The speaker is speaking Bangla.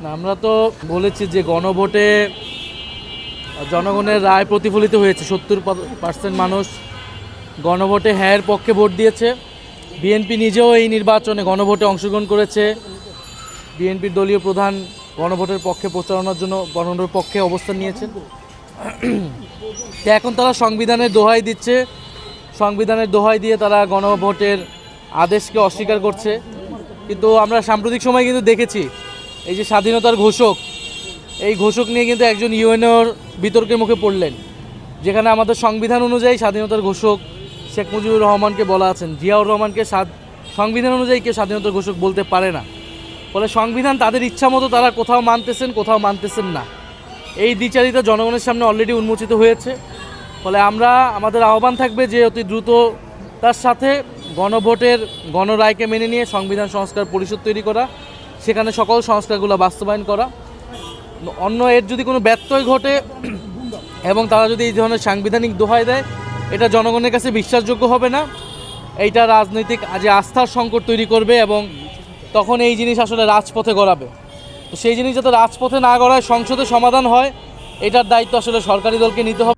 না, আমরা তো বলেছি যে গণভোটে জনগণের রায় প্রতিফলিত হয়েছে। 70% মানুষ গণভোটে হ্যাঁর পক্ষে ভোট দিয়েছে। বিএনপি নিজেও এই নির্বাচনে গণভোটে অংশগ্রহণ করেছে। বিএনপির দলীয় প্রধান গণভোটের পক্ষে প্রচারণার জন্য গণভোটের পক্ষে অবস্থান নিয়েছেন। তো এখন তারা সংবিধানের দোহাই দিচ্ছে, সংবিধানের দোহাই দিয়ে তারা গণভোটের আদেশকে অস্বীকার করছে। কিন্তু আমরা সাম্প্রতিক সময় কিন্তু দেখেছি এই যে স্বাধীনতার ঘোষক, এই ঘোষক নিয়ে কিন্তু একজন ইউএনওর বিতর্কের মুখে পড়লেন, যেখানে আমাদের সংবিধান অনুযায়ী স্বাধীনতার ঘোষক শেখ মুজিবুর রহমানকে বলা আছেন, জিয়াউর রহমানকে সংবিধান অনুযায়ী কেউ স্বাধীনতার ঘোষক বলতে পারে না। ফলে সংবিধান তাদের ইচ্ছা মতো তারা কোথাও মানতেছেন, কোথাও মানতেছেন না। এই দ্বিচারিতা জনগণের সামনে অলরেডি উন্মোচিত হয়েছে। ফলে আমরা আমাদের আহ্বান থাকবে যে অতি দ্রুত তার সাথে গণভোটের গণরায়কে মেনে নিয়ে সংবিধান সংস্কার পরিষদ তৈরি করা, সেখানে সকল সংস্কারগুলো বাস্তবায়ন করা। অন্য এর যদি কোনো ব্যত্যয় ঘটে এবং তারা যদি এই ধরনের সাংবিধানিক দোহাই দেয়, এটা জনগণের কাছে বিশ্বাসযোগ্য হবে না। এইটা রাজনৈতিক যে আস্থার সংকট তৈরি করবে এবং তখন এই জিনিস আসলে রাজপথে গড়াবে। তো সেই জিনিস যাতে রাজপথে না গড়ায়, সংসদে সমাধান হয়, এটার দায়িত্ব আসলে সরকারি দলকে নিতে হবে।